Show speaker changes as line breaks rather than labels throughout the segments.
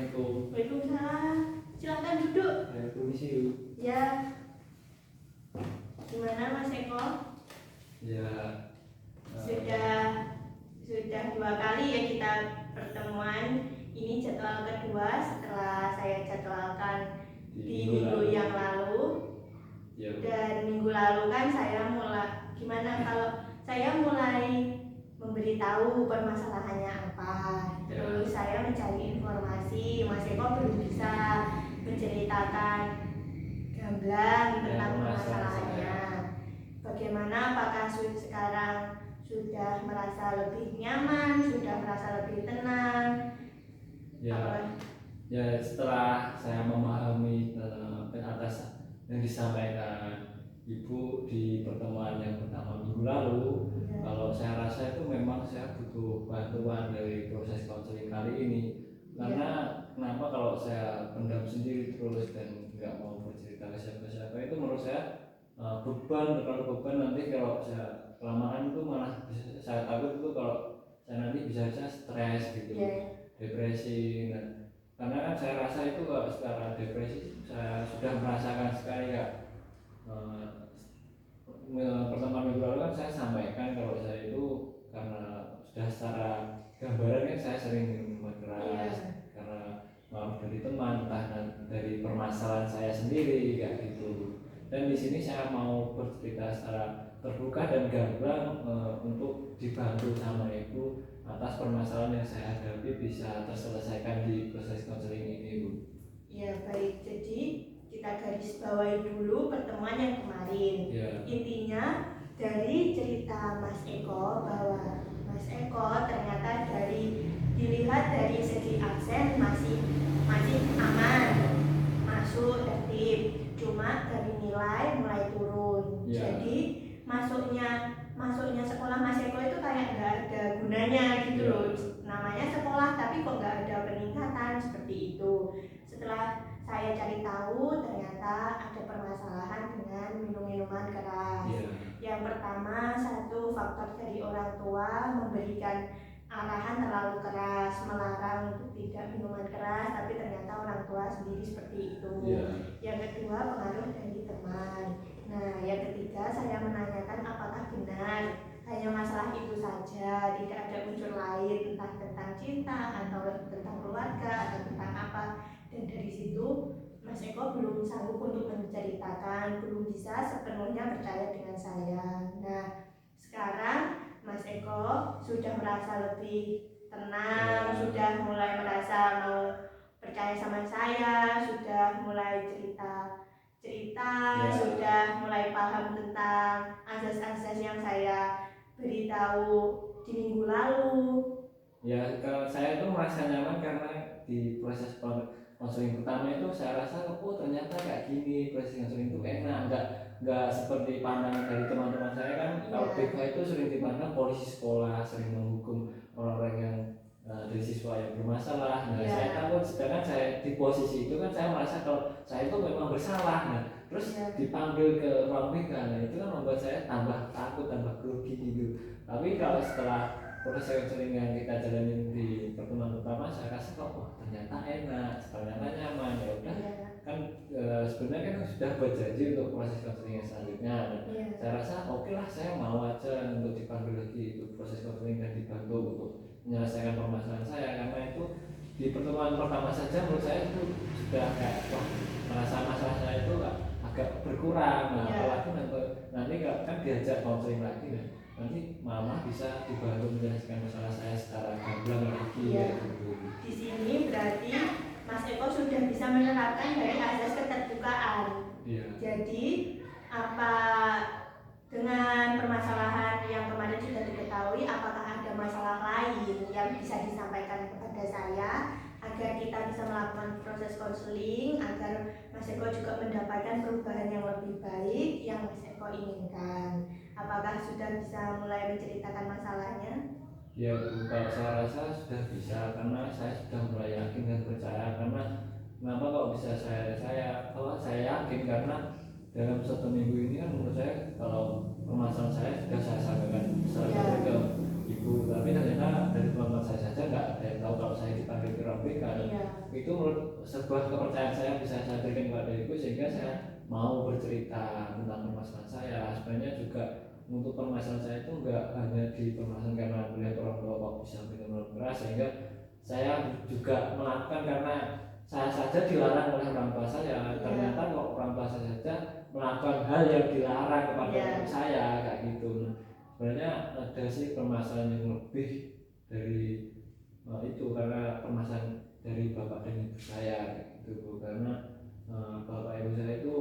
Assalamualaikum.
Waalaikumsalam. Silakan duduk.
Permisi.
Ya. Gimana Mas Eko?
Ya.
Sudah 2 kali ya kita pertemuan. Ini jadwal kedua setelah saya jadwalkan di minggu yang lalu.
Ya.
Dan minggu lalu kan saya mulai gimana kalau saya mulai memberitahu permasalahannya apa. Terus saya mencari informasi. Mas Eko belum bisa menceritakan gamblang tentang permasalahannya. Bagaimana, apakah sekarang sudah merasa lebih nyaman, sudah merasa lebih tenang?
Ya, setelah saya memahami atas yang disampaikan Ibu di pertemuan yang pertama minggu lalu, kalau saya rasa itu memang saya butuh bantuan dari proses konseling kali ini. Karena kenapa kalau saya pendam sendiri terus dan nggak mau bercerita ke siapa-siapa, itu menurut saya terlalu beban. Nanti kalau saya kelamaan itu malah saya takut itu kalau saya nanti bisa stres gitu, depresi. Karena kan saya rasa itu kalau secara depresi saya sudah merasakan sekali ya. Pertemuan minggu lalu kan saya sampaikan kalau saya itu karena sudah secara gambaran kan saya sering minuman keras karena maaf dari teman, entah dari permasalahan saya sendiri kayak gitu. Dan di sini saya mau bercerita secara terbuka dan gamblang untuk dibantu sama Ibu atas permasalahan yang saya hadapi bisa terselesaikan di proses konseling ini, Bu.
Ya baik, jadi kita garis bawahi dulu pertemuan yang kemarin. Intinya dari cerita Mas Eko bahwa Mas Eko ternyata dilihat dari segi aksen masih aman, masuk tertib, cuma dari nilai mulai turun. Jadi masuknya sekolah Mas Eko itu kayak nggak ada gunanya gitu loh. Namanya sekolah tapi kok nggak ada peningkatan seperti itu. Setelah saya cari tahu ternyata ada permasalahan dengan minuman keras. Yang pertama, satu faktor dari orang tua memberikan arahan terlalu keras, melarang untuk tidak minuman keras, tapi ternyata orang tua sendiri seperti itu. Yang kedua, pengaruh dari teman. Nah, yang ketiga, saya menanyakan apakah benar hanya masalah itu saja, tidak ada unsur lain, entah tentang cinta atau tentang keluarga atau tentang apa. Dan dari situ Mas Eko belum sanggup untuk menceritakan, belum bisa sepenuhnya percaya dengan saya. Nah, sekarang Mas Eko sudah merasa lebih tenang, sudah mulai merasa mau percaya sama saya, sudah mulai cerita, sudah mulai paham tentang asas-asas yang saya beritahu di minggu lalu.
Ya, kalau saya itu merasa nyaman karena di proses konseling pertama itu saya rasa ternyata kayak gini, proses konseling itu enak, nggak seperti pandangan dari teman-teman saya kan. Kalau BK itu sering dipandang polisi sekolah, sering menghukum orang-orang yang dari siswa yang bermasalah. Nah, saya takut, sedangkan saya di posisi itu kan saya merasa kalau saya itu memang bersalah. Nah, terus dipanggil ke ruang BK, nah itu kan membuat saya tambah takut, tambah grogi gitu. Tapi kalau setelah proses konseling yang kita jalanin di pertemuan pertama, saya rasa kok ternyata enak, ternyata nyaman. Ya udah kan sebenarnya kan sudah berjanji untuk proses konseling yang selanjutnya. Saya rasa oke lah, saya mau aja untuk dipanggil lagi untuk proses konseling dan dibantu untuk menyelesaikan permasalahan saya, karena itu di pertemuan pertama saja menurut saya itu sudah kayak merasa masalah saya itu agak berkurang. Nah, apalagi nanti kan diajak konseling lagi, nanti mama bisa dibantu menjelaskan masalah saya secara gamblang lagi.
Di sini berarti Mas Eko sudah bisa menerapkan dari asas keterbukaan. Jadi apa dengan permasalahan yang kemarin sudah diketahui, apakah ada masalah lain yang bisa disampaikan kepada saya agar kita bisa melakukan proses konseling, agar Mas Eko juga mendapatkan perubahan yang lebih baik yang Mas Eko inginkan. Apakah sudah bisa mulai menceritakan masalahnya?
Ya, kalau saya rasa sudah bisa, karena saya sudah mulai yakin dan percaya. Karena kenapa kok bisa saya yakin, karena dalam 1 minggu ini kan menurut saya kalau permasalahan saya sudah saya sampaikan secara ke Ibu, tapi ternyata dari teman-teman saya saja nggak ada yang tahu kalau saya dipanggil ke RPK. itu menurut sebuah kepercayaan saya bisa saya berikan kepada ibu, sehingga saya mau bercerita tentang permasalahan saya. Sebenarnya juga untuk permasalahan saya itu enggak hanya di permasalahan karena melihat orang tua kok bisa minum keras, sehingga saya juga melakukan karena saya saja dilarang oleh orang tua saya. Ternyata kok orang tua saya saja melakukan hal yang dilarang kepada saya kayak gitu. Sebenarnya ada sih permasalahan yang lebih dari itu, karena permasalahan dari bapak dan ibu saya kayak gitu. Karena bapak ibu saya itu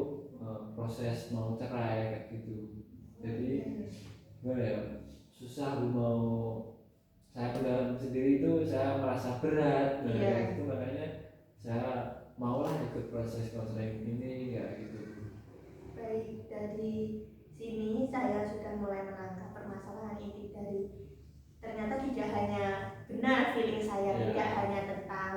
proses mau cerai kayak gitu. Jadi gimana ya, susah mau saya pendalaman sendiri itu, saya merasa berat. Nah kayak gitu, makanya saya maulah ikut proses konseling ini kayak gitu.
Baik, dari sini saya sudah mulai menangkap permasalahan inti dari ternyata tidak hanya benar feeling saya, tidak hanya tentang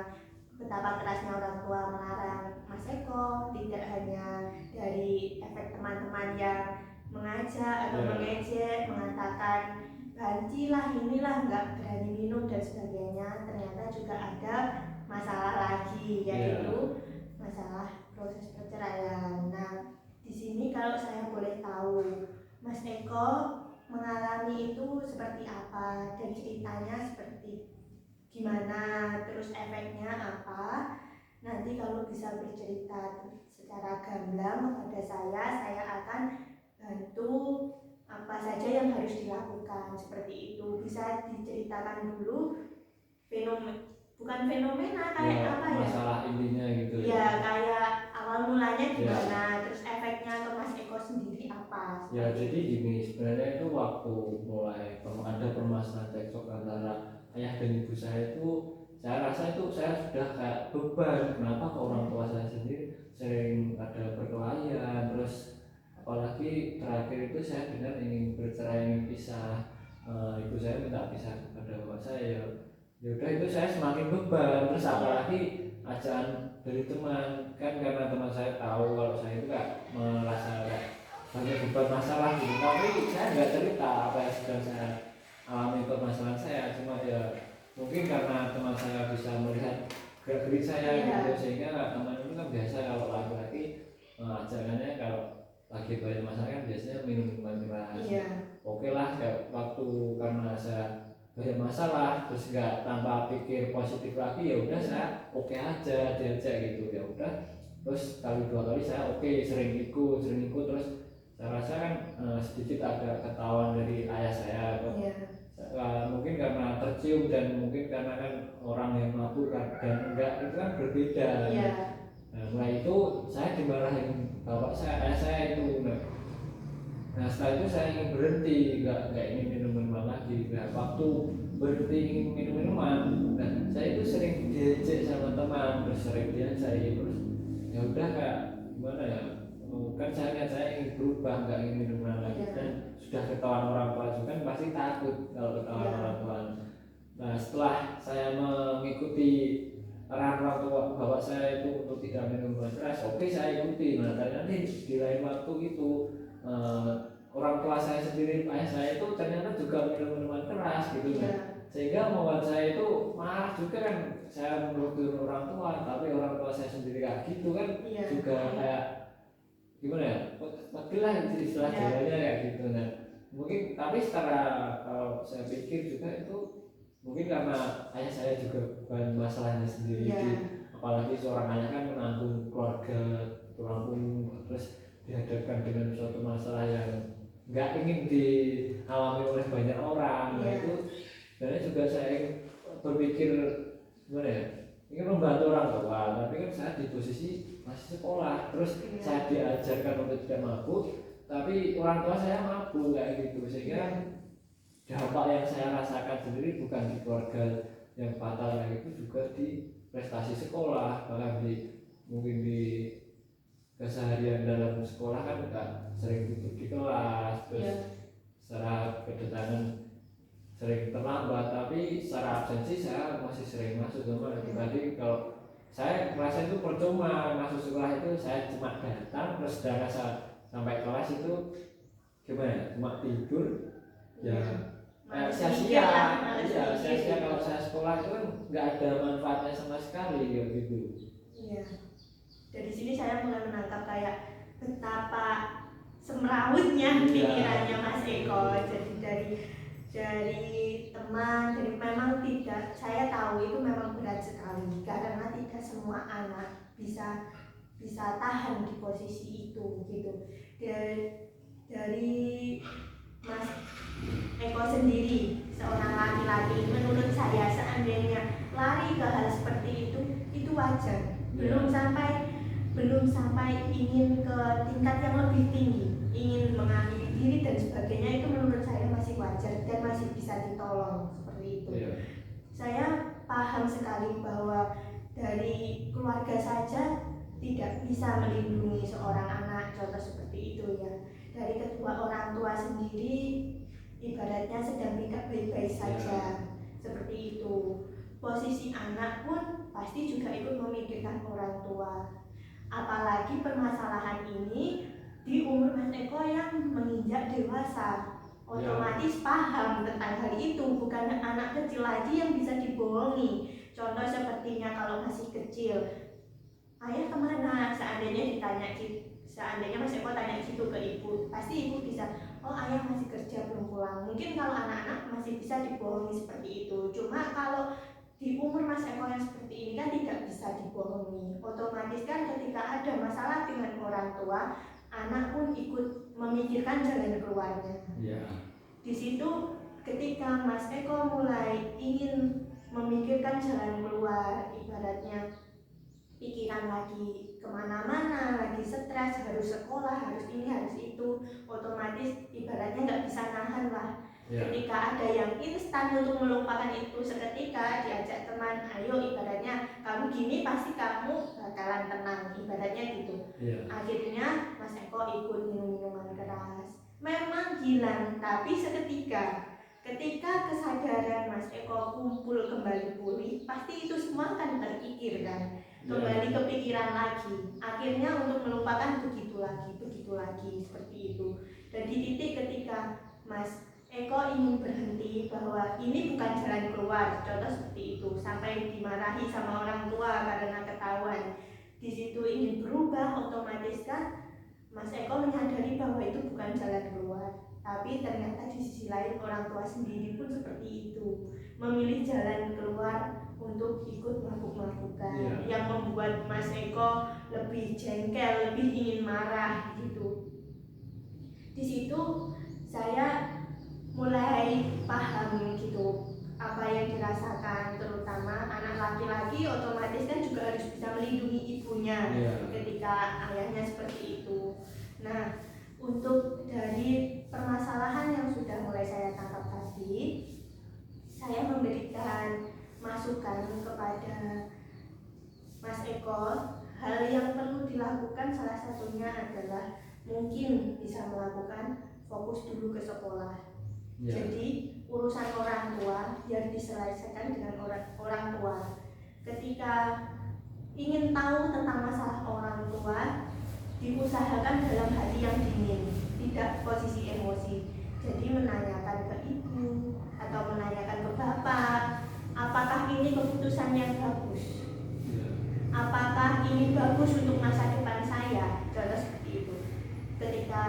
betapa kerasnya orang tua melarang Mas Eko, tidak hanya dari efek teman-teman yang mengajak atau mengejek, mengatakan banci lah, inilah, nggak berani minum dan sebagainya. Ternyata juga ada masalah lagi, yaitu masalah proses perceraian. Nah, di sini kalau saya boleh tahu, Mas Eko mengalami itu seperti apa dan ceritanya seperti gimana, terus efeknya apa. Nanti kalau bisa bercerita secara gamblang kepada saya akan bantu apa saja yang harus dilakukan. Seperti itu, bisa diceritakan dulu bukan fenomena kayak apa ya,
masalah intinya gitu
ya, kayak awal mulanya gimana, terus efeknya ke Mas Eko sendiri apa.
Ya jadi gini, sebenarnya itu waktu mulai ada permasalahan cekcok antara ayah dan ibu saya itu, saya rasa itu saya sudah kayak beban. Kenapa ke orang tua saya sendiri sering ada perkelahian, terus apalagi terakhir itu saya dengar ingin bercerai, ingin pisah. Ibu saya minta pisah kepada bapak saya. Ya udah, itu saya semakin beban. Terus apalagi ajakan dari teman, kan karena teman saya tahu kalau saya itu gak merasa banyak beban masalah gitu, tapi saya nggak cerita apa yang sedang saya alami permasalahan saya. Cuma ya mungkin karena teman saya bisa melihat gerak-gerik saya gitu, sehingga teman itu kan biasa kalau laki-laki ajakannya kalau lagi banyak masalah kan biasanya minum minuman keras. Oke lah, kayak waktu karena saya banyak masalah terus nggak tanpa pikir positif lagi, ya udah saya oke aja diajak gitu, ya udah. Terus kali dua kali saya sering ikut terus saya rasa kan sedikit ada ketahuan dari ayah saya. Mungkin karena tercium dan mungkin karena kan orang yang mabuk dan enggak itu kan berbeda. Nah, mulai itu saya dimarahin bapak saya, ayah saya itu. Nah setelah itu saya ingin berhenti, nggak ingin minum minuman lagi. Nah waktu berhenti ingin minum minuman, nah saya itu sering diajak sama teman, terus sering diajak, terus ya udah kayak gimana ya, kan saya ingin berubah, nggak ingin minum lagi. Dan sudah ketahuan orang tua juga kan pasti takut kalau ketahuan orang tua. Nah setelah saya mengikuti arahan orang tua bapak saya itu untuk tidak minum minuman keras, saya ikuti. Nah nanti di lain waktu itu orang tua saya sendiri, ayah saya itu ternyata juga minum minuman keras gitu. Sehingga membuat saya itu marah juga kan, saya menuntut orang tua, tapi orang tua saya sendiri kayak gitu kan, juga kayak gimana ya, pegel lah istilah Jawanya kayak gitu. Nah mungkin tapi secara kalau saya pikir juga itu mungkin karena ayah saya juga bukan masalahnya sendiri, apalagi seorang ayah kan menanggung keluarga, terus dihadapkan dengan suatu masalah yang nggak ingin dialami oleh banyak orang. Nah itu sebenarnya juga saya berpikir gimana ya, ingin membantu orang tua, tapi kan saya di posisi masih sekolah, terus saya diajarkan untuk tidak mabuk, tapi orang tua saya mabuk kayak gitu. Sehingga dampak yang saya rasakan sendiri bukan di keluarga yang fatal kayak itu, juga di prestasi sekolah, bahkan mungkin di keseharian dalam sekolah kan juga sering duduk di kelas, terus secara kedatangan sering terlambat, tapi secara absensi saya masih sering masuk. Sama tadi kalau saya merasa itu percuma masuk sekolah itu, saya cuma datang terus sudah rasa sampai kelas itu gimana, cuma tidur ya sia-sia. Sia-sia kalau saya sekolah sekolah itu kan nggak ada manfaatnya sama sekali gitu.
Iya. Dari sini saya mulai menangkap kayak betapa semrawutnya pikirannya Mas Eko. Jadi dari teman, dari memang tidak, saya tahu itu memang berat sekali karena tidak semua anak bisa tahan di posisi itu gitu. Dari Mas Eko sendiri seorang laki-laki, menurut saya seandainya lari ke hal seperti itu wajar. Belum sampai ingin ke tingkat yang lebih tinggi, ingin mengakhiri diri dan sebagainya, itu menurut saya masih wajar dan masih bisa ditolong seperti itu. Saya paham sekali bahwa dari keluarga saja tidak bisa melindungi seorang anak, contoh seperti itu ya. Dari kedua orang tua sendiri ibaratnya sedang tidak baik-baik saja, seperti itu. Posisi anak pun pasti juga ikut memikirkan orang tua. Apalagi permasalahan ini di umur Mas Eko yang menginjak dewasa, otomatis paham tentang hal itu. Bukan anak kecil lagi yang bisa dibohongi. Contoh sepertinya kalau masih kecil, ayah kemana? Seandainya Mas Eko tanya gitu ke ibu, pasti ibu bisa, oh ayah masih kerja belum pulang. Mungkin kalau anak-anak masih bisa dibohongi seperti itu. Cuma kalau di umur Mas Eko yang seperti ini kan tidak bisa dibohongi. Otomatis kan ketika ada masalah dengan orang tua, anak pun ikut memikirkan jalan keluarnya. Di situ ketika Mas Eko mulai ingin memikirkan jalan keluar, ibaratnya pikiran lagi kemana-mana, lagi stres, harus sekolah, harus ini, harus itu, otomatis ibaratnya nggak bisa nahan lah. Ketika ada yang instan untuk melupakan itu seketika, diajak teman, ayo ibaratnya kamu gini pasti kamu bakalan tenang, ibaratnya gitu. Akhirnya Mas Eko ikut minum minuman keras. Memang hilang, tapi seketika ketika kesadaran Mas Eko kumpul kembali pulih, pasti itu semua akan terpikirkan, kembali kepikiran lagi. Akhirnya untuk melupakan begitu lagi seperti itu. Dan di titik ketika Mas Eko ingin berhenti bahwa ini bukan jalan keluar, contoh seperti itu, sampai dimarahi sama orang tua karena ketahuan, di situ ingin berubah, otomatis kan Mas Eko menyadari bahwa itu bukan jalan keluar. Tapi ternyata di sisi lain orang tua sendiri pun seperti itu, memilih jalan keluar untuk ikut mabuk-mabukan, yang membuat Mas Eko lebih jengkel, lebih ingin marah gitu. Di situ saya mulai paham gitu apa yang dirasakan, terutama anak laki-laki otomatis kan juga harus bisa melindungi ibunya ketika ayahnya seperti itu. Nah, untuk dari permasalahan yang sudah mulai saya tangkap tadi, saya memberikan masukan kepada Mas Eko, hal yang perlu dilakukan salah satunya adalah mungkin bisa melakukan fokus dulu ke sekolah. Jadi urusan orang tua yang diselesaikan dengan orang tua. Ketika ingin tahu tentang masalah orang tua, diusahakan dalam hati yang dingin, tidak posisi emosi. Jadi menanyakan ke ibu atau menanyakan ke bapak, apakah ini keputusan yang bagus? Apakah ini bagus untuk masa depan saya? Contoh seperti itu. Ketika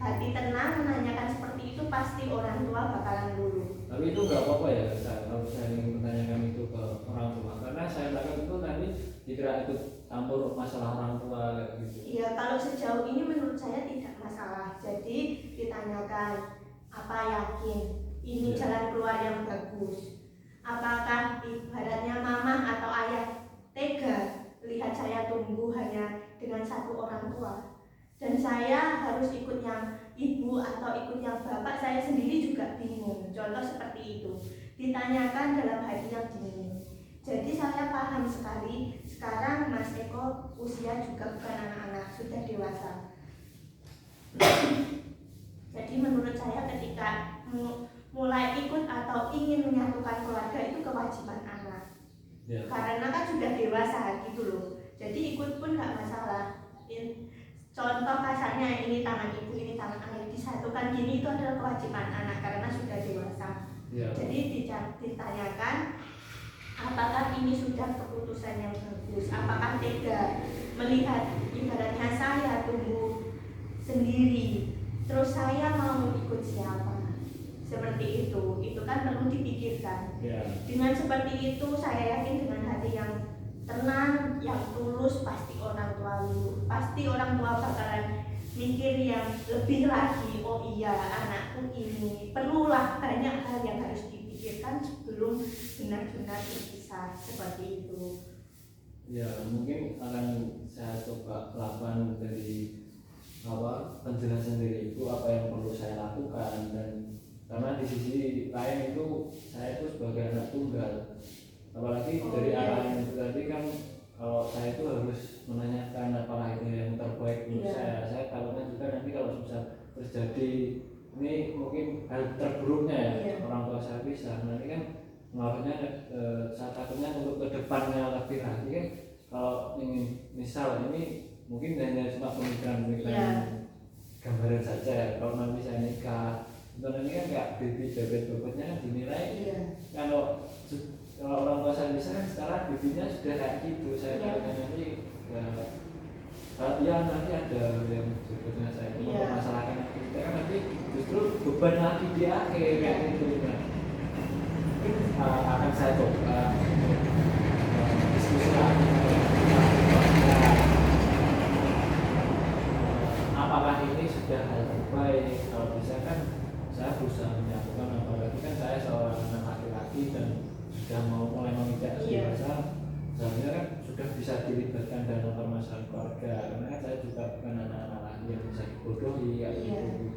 hati tenang menanyakan seperti itu, pasti orang tua bakalan luluh.
Tapi itu nggak apa-apa ya, kalau saya ingin menanyakan itu ke orang tua, karena saya takut itu nanti dikira itu campur masalah orang tua gitu.
Iya, kalau sejauh ini menurut saya tidak masalah. Jadi ditanyakan, apa yakin ini jalan keluar yang bagus? Apakah ibaratnya mama atau ayah tega lihat saya tumbuh hanya dengan satu orang tua? Dan saya harus ikut yang ibu atau ikut yang bapak, saya sendiri juga bingung. Contoh seperti itu, ditanyakan dalam hati yang dingin. Jadi saya paham sekali, sekarang Mas Eko usia juga bukan anak-anak, sudah dewasa. Jadi menurut saya ketika mulai ikut atau ingin menyatukan keluarga itu kewajiban anak. Karena kan sudah dewasa gitu loh. Jadi ikut pun gak masalah. Contoh kasarnya ini tangan ibu, ini tangan ayah, disatukan gini, itu adalah kewajiban anak karena sudah dewasa. Jadi ditanyakan apakah ini sudah keputusan yang bagus, apakah tega melihat ibaratnya saya tumbuh sendiri, terus saya mau ikut siapa, seperti itu kan perlu dipikirkan. Dengan seperti itu saya yakin dengan hati yang tenang, yang tulus, pasti orang tua bakalan mikir yang lebih lagi. Oh iya, anakku ini perlulah banyak hal yang harus dipikirkan sebelum benar-benar berpisah, seperti itu.
Ya mungkin akan saya coba lakukan dari penjelasan dari ibu apa yang perlu saya lakukan, dan karena di sisi lain itu saya itu sebagai anak tunggal, apalagi dari arah yang itu tadi kan, kalau saya itu harus menanyakan apakah itu yang terbaik untuk saya takutnya juga nanti kalau bisa terjadi ini mungkin hal terburuknya ya, orang tua saya bisa nanti kan mengaruhnya saya takutnya untuk kedepannya lebih lagi kan, kalau ingin misal ini mungkin hanya cuma pemikiran gambaran saja. Kalau nanti saya nikah itu nanti kan kayak bibit bobotnya kan dinilai kalau orang tua saya bisa kan sekarang bibitnya sudah kayak gitu, saya takutnya nanti ya nanti ada yang sebetulnya saya mempermasalahkan kita kan nanti justru beban lagi di akhir kayak gitu. Akan saya coba diskusi lagi apakah ini sudah hal terbaik. Kalau bisa kan saya berusaha menyatukan, apalagi kan saya seorang anak laki-laki dan sudah mau mulai menginjak dewasa, seharusnya kan sudah bisa dilibatkan dalam permasalahan keluarga, karena kan saya juga bukan anak-anak laki yang bisa dibodohi gitu.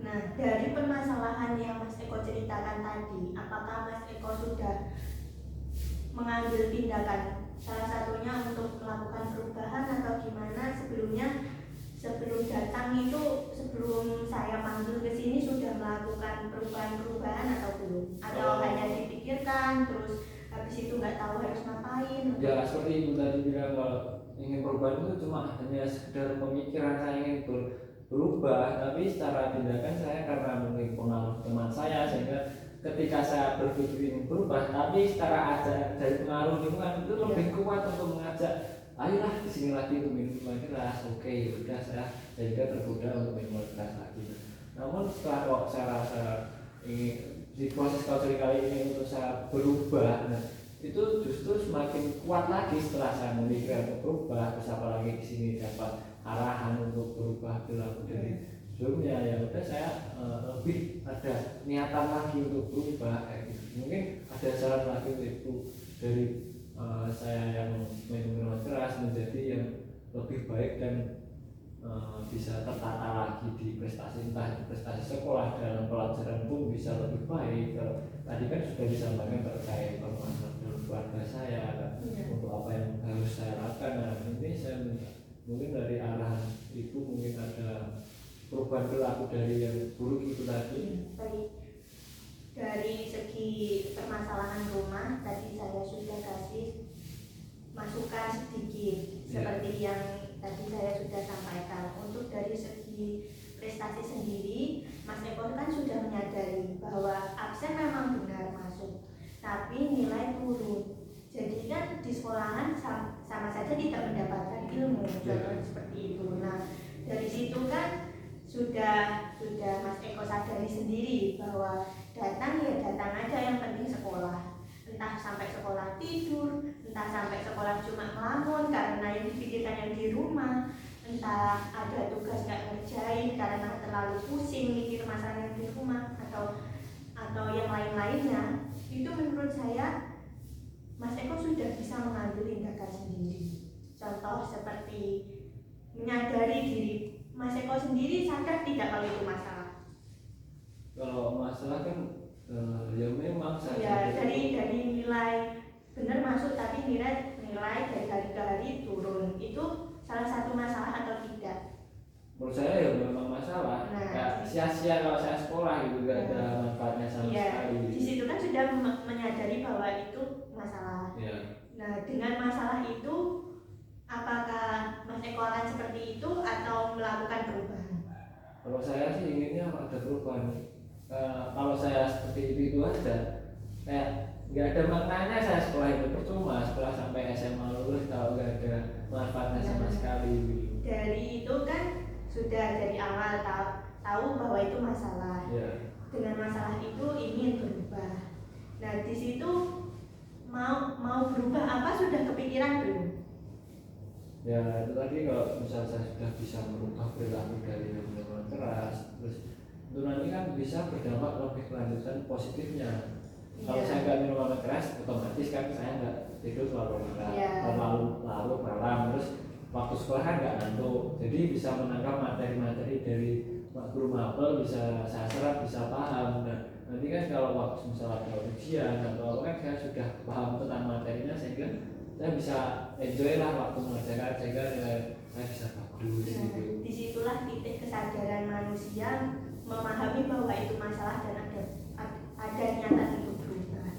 Nah, dari permasalahan yang Mas Eko ceritakan tadi, apakah Mas Eko sudah mengambil tindakan, salah satunya untuk melakukan perubahan atau gimana? Sebelum datang itu, sebelum saya panggil ke sini sudah melakukan perubahan atau belum? Atau hanya dipikirkan terus habis itu nggak tahu harus ngapain?
Ya seperti ibu tadi bilang, kalau ingin perubahan itu cuma hanya sekedar pemikiran saya ingin berubah, tapi secara tindakan saya karena mungkin pengaruh teman saya sehingga ketika saya berpikir ingin berubah, tapi secara ajaran dari pengaruh lingkungan itu lebih kuat untuk mengajak, ayolah kesini lagi untuk minum keras. Oke, udah saya juga tergoda untuk minum keras lagi. Namun setelah kok saya rasa ini di proses counseling kali ini untuk saya berubah, nah, itu justru semakin kuat lagi setelah saya memikirkan untuk berubah. Terus apalagi di sini dapat arahan untuk berubah perilaku dari sebelumnya, ya udah saya lebih ada niatan lagi untuk berubah kayak gitu. Mungkin ada saran lagi itu dari saya yang minum keras menjadi yang lebih baik dan bisa tertata lagi di prestasi, entah di prestasi sekolah, dalam pelajaran pun bisa lebih baik. Tadi kan sudah disampaikan terkait permasalahan dalam keluarga saya untuk apa yang harus saya lakukan. Nah ini saya mungkin dari arah itu mungkin ada perubahan perilaku dari yang buruk itu tadi.
Baik, dari segi permasalahan rumah tadi saya sudah kasih masukan sedikit seperti yang tadi saya sudah sampaikan. Untuk dari segi prestasi sendiri, Mas Eko kan sudah menyadari bahwa absen memang benar masuk, tapi nilai turun. Jadi kan di sekolahan sama saja tidak mendapatkan ilmu, seperti itu. Nah dari situ kan sudah Mas Eko sadari sendiri bahwa datang aja, yang penting sekolah. Entah sampai sekolah tidur, entah sampai sekolah cuma ngelamun karena yang dipikirkan yang di rumah, entah ada tugas gak ngerjain karena terlalu pusing mikir masalah yang di rumah atau yang lain-lainnya. Itu menurut saya Mas Eko sudah bisa mengambil tindakan sendiri. Contoh seperti menyadari diri. Mas Eko sendiri sadar tidak kalau itu masalah?
Kalau masalah kan ya memang
saya dari nilai benar masuk tapi nilai dari hari ke hari turun, itu salah satu masalah atau tidak?
Menurut saya ya memang masalah. Kayak sia-sia kalau saya sekolah gitu, gak ada manfaatnya sama sekali.
Di situ kan sudah menyadari bahwa itu masalah. Nah dengan masalah itu apakah Mas Eko akan seperti itu atau melakukan perubahan?
Kalau saya sih inginnya ada perubahan. Kalau saya seperti itu aja, kayak nggak ada maknanya saya sekolah itu, percuma sekolah sampai SMA lulus kalau nggak ada manfaatnya sama sekali gitu.
Dari itu kan sudah dari awal tahu bahwa itu masalah.
Ya.
Dengan masalah itu ingin berubah. Nah di situ mau berubah apa sudah kepikiran belum?
Ya itu tadi, kalau misal saya sudah bisa merubah perilaku dari yang minuman keras, terus itu nanti kan bisa berdampak lebih kelanjutan positifnya. Kalau saya nggak minum minuman keras, otomatis kan saya nggak tidur terlalu malam, terus waktu sekolah kan nggak ngantuk, jadi bisa menangkap materi-materi dari guru mapel, bisa saya serap, bisa paham. Nah nanti kan kalau waktu misalnya ada ujian atau apa kan saya sudah paham tentang materinya, sehingga saya bisa enjoy lah waktu mengerjakan, sehingga nilai saya bisa bagus gitu.
Disitulah titik kesadaran manusia memahami bahwa itu masalah dan ada niatan untuk berubah.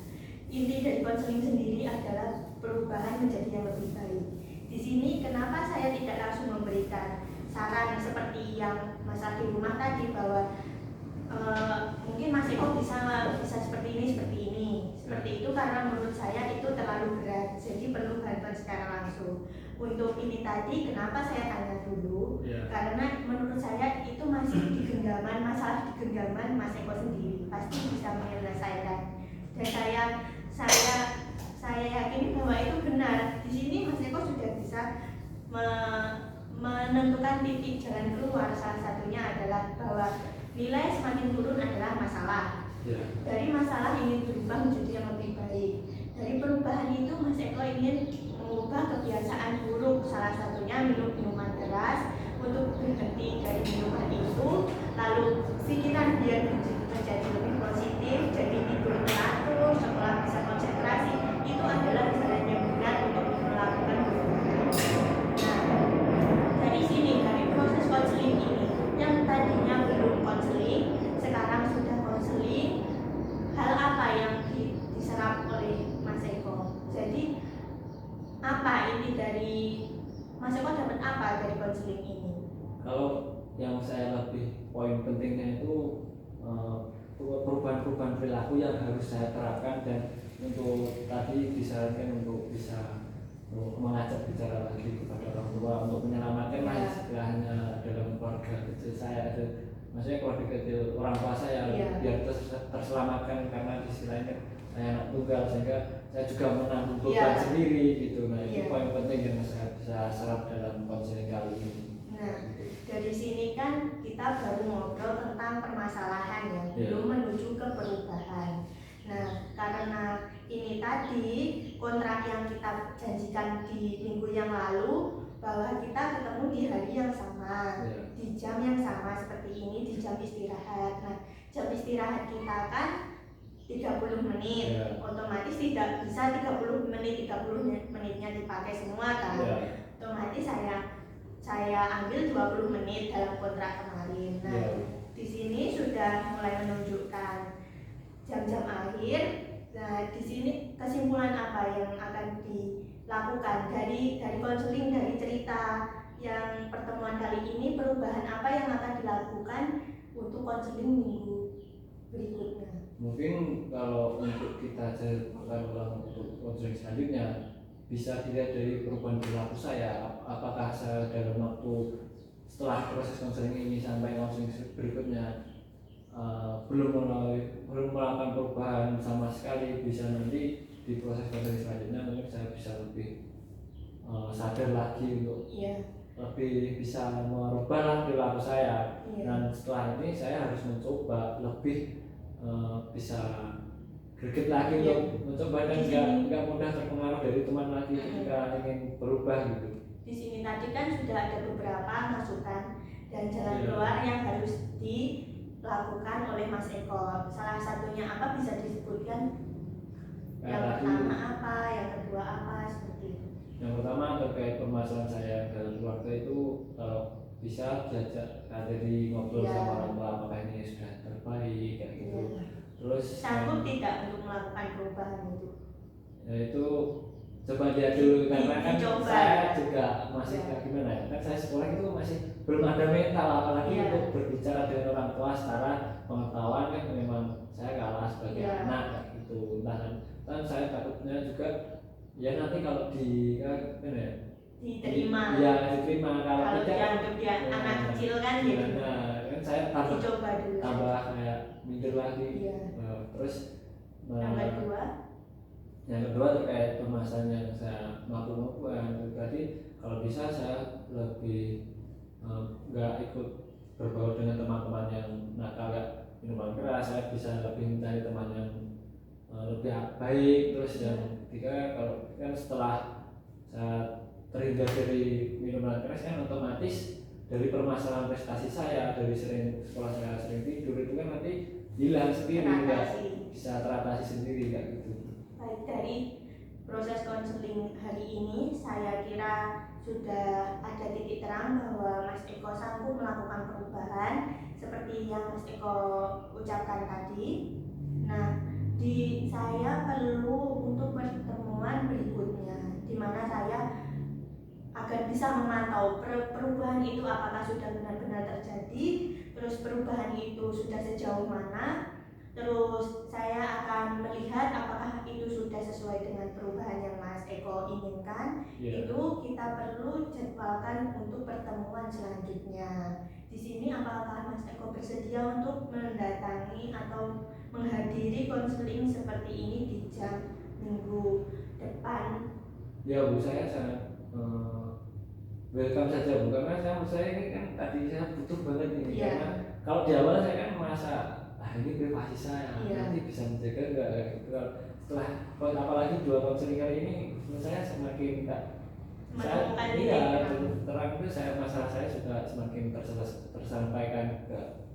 Inti dari konseling sendiri adalah perubahan menjadi yang lebih baik. Di sini kenapa saya tidak langsung memberikan saran seperti yang masalah di rumah tadi, bahwa mungkin Mas Eko bisa seperti ini, seperti itu, karena menurut saya itu terlalu berat, jadi perlu bantuan secara langsung. Untuk ini tadi kenapa saya tanya dulu, karena menurut saya itu masih di genggaman, masalah di genggaman Mas Eko sendiri, pasti bisa menyelesaikan. Dan saya yakin bahwa itu benar. Di sini Mas Eko sudah bisa menentukan titik jalan keluar. Salah satunya adalah bahwa nilai semakin turun adalah masalah. Dari masalah ingin berubah menjadi yang lebih baik. Dari perubahan itu Mas Eko ingin mengubah kebiasaan buruk, salah satunya minum minuman keras, untuk berhenti dari minuman itu, lalu pikiran biar menjadi lebih positif, jadi tidur teratur, sekolah bisa konsentrasi. Itu adalah jalan yang benar untuk melakukan perubahan. Nah, dari sini, dari proses konseling ini, yang tadinya belum konseling, sekarang sudah konseling, hal apa yang diserap oleh Mas Eko? Jadi apa inti dari Mas Eko dapat apa dari konseling ini?
Kalau yang saya lebih poin pentingnya itu perubahan-perubahan perilaku yang harus saya terapkan, dan untuk tadi disarankan untuk bisa mengajak bicara lagi kepada orang tua untuk menyelamatkan lah istilahnya dalam keluarga kecil saya, maksudnya keluarga kecil orang tua saya biar terselamatkan, karena istilahnya saya anak tunggal, sehingga saya juga menanggung beban sendiri gitu. Nah itu poin penting yang saya bisa serap dalam konseling kali ini.
Nah dari sini kan kita baru ngobrol tentang permasalahan ya, belum menuju ke perubahan. Nah karena ini tadi kontrak yang kita janjikan di minggu yang lalu, bahwa kita ketemu di hari yang sama, di jam yang sama seperti ini, di jam istirahat. Nah jam istirahat kita kan 30 menit, otomatis tidak bisa 30 menitnya dipakai semua kan. Otomatis saya ambil 20 menit dalam kontrak kemarin. Nah di sini sudah mulai menunjukkan jam-jam akhir. Nah di sini kesimpulan apa yang akan dilakukan dari konseling, dari cerita yang pertemuan kali ini, perubahan apa yang akan dilakukan untuk konseling minggu berikutnya?
Mungkin kalau untuk kita akan ulang untuk konseling selanjutnya, bisa dilihat dari perubahan perilaku saya. Apakah saya dalam waktu setelah proses konseling ini sampai konseling berikutnya belum melakukan perubahan sama sekali, bisa nanti di proses konseling selanjutnya mungkin saya bisa lebih sadar lagi untuk lebih bisa merubah lah perilaku saya. Dan setelah ini saya harus mencoba lebih bisa greget lagi untuk mencoba, dan nggak mudah terpengaruh dari teman lagi ketika ingin berubah gitu.
Di sini tadi kan sudah ada beberapa masukan dan jalan keluar yang harus dilakukan oleh Mas Eko. Salah satunya apa, bisa disebutkan? Yang pertama apa, yang kedua apa, seperti itu.
Yang pertama terkait permasalahan saya dalam keluarga itu, kalau bisa diajak jadi ngobrol sama orang tua, apakah ini sudah terbaik kayak gitu. Terus
sanggup tidak untuk melakukan perubahan itu?
Ya itu coba lihat dulu, karena kan saya juga masih kayak gimana ya, kan saya sekolah itu masih belum ada mental, apalagi untuk berbicara dengan orang tua secara pengetahuan kan memang saya kalah sebagai anak kayak gitu. Entah kan kan saya takutnya juga ya nanti kalau di kan ya
diterima.
ya diterima kalau
Kalau
tidak
dianggap dia anak kecil kan jadi
kan saya
dicoba dulu.
tambah kayak minder lagi.
Iya.
Terus
Yang
kedua terkait permasalahan yang saya mampu-mampuan tadi, kalau bisa saya lebih nggak ikut berbaur dengan teman-teman yang nakal kayak minuman keras. Saya bisa lebih mencari teman yang lebih baik. Terus yang ketiga, kalau kan setelah saya terhindar dari minuman keras kan otomatis dari permasalahan prestasi saya, dari sekolah saya sering tidur itu kan nanti hilang sendiri, nggak bisa teratasi sendiri kayak gitu.
Baik, dari proses konseling hari ini saya kira sudah ada titik terang bahwa Mas Eko sanggup melakukan perubahan seperti yang Mas Eko ucapkan tadi. Nah, saya perlu untuk pertemuan berikutnya di mana saya agar bisa memantau perubahan itu apakah sudah benar-benar terjadi, terus perubahan itu sudah sejauh mana. Terus saya akan melihat apakah itu sudah sesuai dengan perubahan yang Mas Eko inginkan. Itu kita perlu jadwalkan untuk pertemuan selanjutnya. Di sini apakah Mas Eko bersedia untuk mendatangi atau menghadiri konseling seperti ini di jam minggu depan?
Ya Bu, saya sangat welcome saja Bu, karena saya ini kan tadi saya butuh banget ini. Karena kalau di awal saya kan merasa ini privasi saya, nanti bisa menjaga enggak gitu. Setelah apalagi 2 konseling kali ini menurut saya semakin terang itu masalah saya sudah semakin tersampaikan,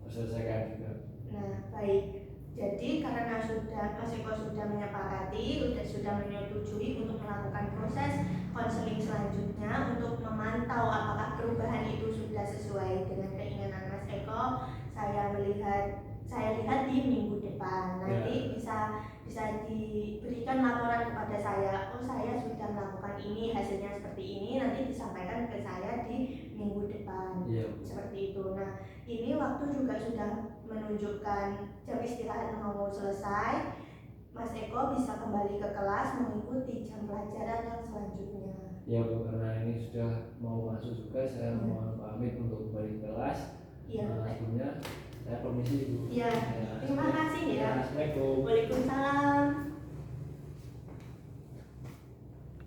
terselesaikan juga.
Nah, baik. Jadi karena Mas Eko sudah menyepakati, sudah menyetujui untuk melakukan proses konseling selanjutnya untuk memantau apakah perubahan itu sudah sesuai dengan keinginan Mas Eko, saya lihat di minggu depan. Nanti bisa diberikan laporan kepada saya. Oh, saya sudah melakukan ini, hasilnya seperti ini. Nanti disampaikan ke saya di minggu depan. Seperti itu. Nah, ini waktu juga sudah menunjukkan jam istirahat mau selesai. Mas Eko bisa kembali ke kelas mengikuti jam pelajaran yang selanjutnya.
Ya Bu, karena ini sudah mau masuk juga, saya mohon pamit untuk kembali ke kelas. Sebelumnya saya permisi Bu.
Terima kasih ya.
Assalamualaikum.
Waalaikumsalam.